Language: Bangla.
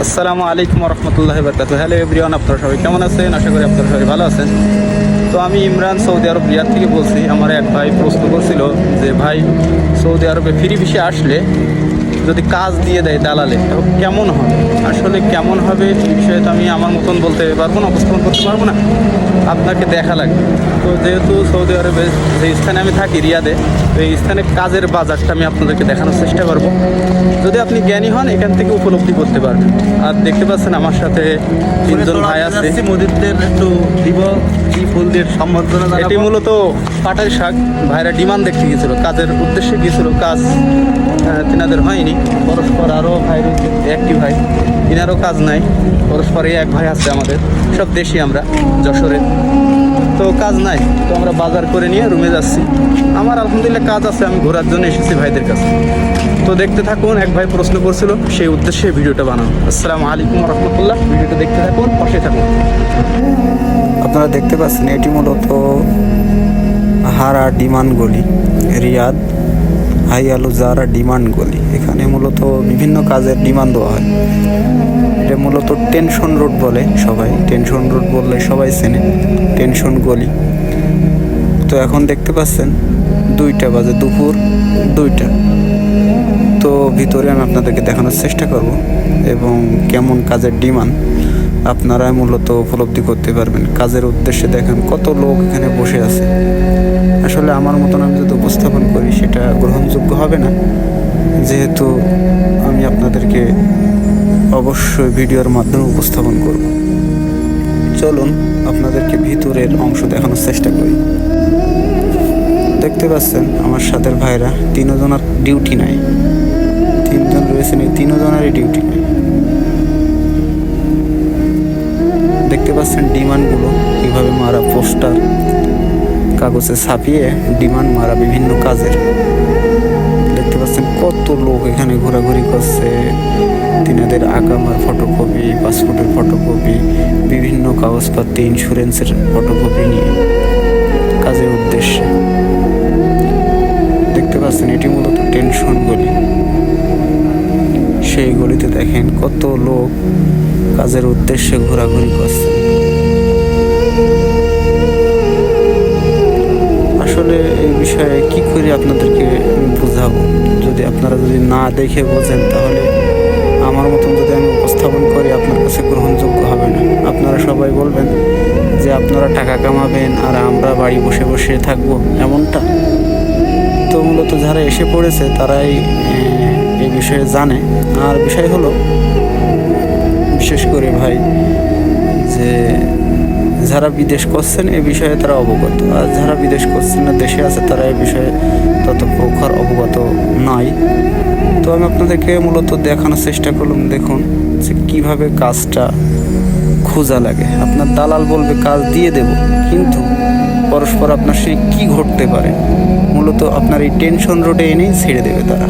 আসসালামু আলাইকুম রহমতুল্লাহি বারাকাতুহু। হ্যালো এভরিওয়ান, আপনারা সবাই কেমন আছেন? আশা করি আপনারা সবাই ভালো আছেন। তো আমি ইমরান, সৌদি আরব রিয়াদ থেকে বলছি। আমার এক ভাই প্রশ্ন করছিল যে ভাই, সৌদি আরবে ফ্রি ভিসা আসলে যদি কাজ দিয়ে দেয় দালালে, এবং কেমন হবে? আসলে কেমন হবে এই বিষয়ে তো আমি আমার মতন বলতে পারবো না, উপস্থাপন করতে পারবো না, আপনাকে দেখা লাগবে। তো যেহেতু সৌদি আরবে যে স্থানে আমি থাকি রিয়াদে, তো এই স্থানে কাজের বাজারটা আমি আপনাদেরকে দেখানোর চেষ্টা করবো। যদি আপনি জ্ঞানী হন এখান থেকে উপলব্ধি করতে পারবেন। আর দেখতে পাচ্ছেন আমার সাথে তিনজন ভাই আছে। মোদিদের একটু দিব কি ফুল দিয়ে সম্বর্ধনা এটি মূলত পাটের শাক। ভাইরা ডিমান্ড দেখতে গিয়েছিল, কাজের উদ্দেশ্যে গিয়েছিল, কাজ তিনাদের হয়নি। পরস্পর আরও ভাই রয়েছে, একটি ভাই, তিনারও কাজ নাই। পরস্পরে এক ভাই আছে আমাদের, সব দেশি আমরা, যশোরের। তো কাজ নাই, তো আমরা বাজার করে নিয়ে রুমে যাচ্ছি। আমার আলহামদুলিল্লাহ কাজ আছে, আমি ঘোরার জন্য এসেছি ভাইদের কাছে। তো দেখতে থাকুন, এক ভাই প্রশ্ন করছিল, সেই উদ্দেশ্যে ভিডিওটা বানানো। আসসালামু আলাইকুম রহমতুল্লাহ। ভিডিওটা দেখতে থাকুন, পাশে থাকুন। আপনারা দেখতে পাচ্ছেন এটি মূলত হারা ডিমান্ড গলি, রিয়াদ হাই আলু জারা ডিমান্ড গলি। এখানে মূলত বিভিন্ন কাজের ডিমান্ড দেওয়া হয়। এটা মূলত টেনশন রোড বলে সবাই, টেনশন রোড বললে সবাই চেনে, টেনশন গলি। তো এখন দেখতে পাচ্ছেন 2টা বাজে, দুপুর 2টা। তো ভিতরে আমি আপনাদেরকে দেখানোর চেষ্টা করব এবং কেমন কাজের ডিমান্ড আপনারা মূলত উপলব্ধি করতে পারবেন। কাজের উদ্দেশ্যে দেখেন কত লোক এখানে বসে আছে। আসলে আমার মতন আমি যদি উপস্থাপন করি সেটা গ্রহণযোগ্য হবে না, যেহেতু আমি আপনাদেরকে অবশ্যই ভিডিওর মাধ্যমে উপস্থাপন করব। চলুন আপনাদেরকে ভিতরের অংশ দেখানোর চেষ্টা করি। দেখতে পাচ্ছেন আমার সাথের ভাইরা, 3 জনের ডিউটি নাই, 3 জন রয়েছেন, এই 3 জনেরই ডিউটি নাই। দেখতে পাচ্ছেন ডিমান্ডগুলো কীভাবে মারা, পোস্টার কাগজে ছাপিয়ে ডিমান্ড মারা বিভিন্ন কাজের। দেখতে পাচ্ছেন কত লোক এখানে ঘোরাঘুরি করছে। তিনাদের আকামার ফটোকপি, পাসপোর্টের ফটোকপি, বিভিন্ন কাগজপত্র, ইন্স্যুরেন্সের ফটোকপি নিয়ে কাজের উদ্দেশ্যে। দেখতে পাচ্ছেন এটি মূলত টেনশন গলি। সেই গলিতে দেখেন কত লোক কাজের উদ্দেশ্যে ঘোরাঘুরি করছে। আসলে এই বিষয়ে কি করে আপনাদেরকে বোঝাবো? যদি আপনারা না দেখে বোঝেন, তাহলে আমার মতন যদি আমি উপস্থাপন করি আপনার কাছে গ্রহণযোগ্য হবে না। আপনারা সবাই বলবেন যে আপনারা টাকা কামাবেন আর আমরা বাড়ি বসে বসে থাকবো, এমনটা। তো মূলত যারা এসে পড়েছে তারাই এই বিষয়ে জানে। আর বিষয় হলো, বিশেষ করে ভাই, যে যারা বিদেশ করছেন এ বিষয়ে তারা অবগত, আর যারা বিদেশ করছেন না, দেশে আছে, তারা এই বিষয়ে তত প্রখর অবগত নয়। তো আমি আপনাদেরকে মূলত দেখানোর চেষ্টা করলাম। দেখুন যে কীভাবে কাজটা খোঁজা লাগে। আপনার দালাল বলবে কাজ দিয়ে দেব, কিন্তু পরস্পর আপনার সেই কী ঘটতে পারে, মূলত আপনার এই টেনশন রোডে এনেই ছেড়ে দেবে তারা।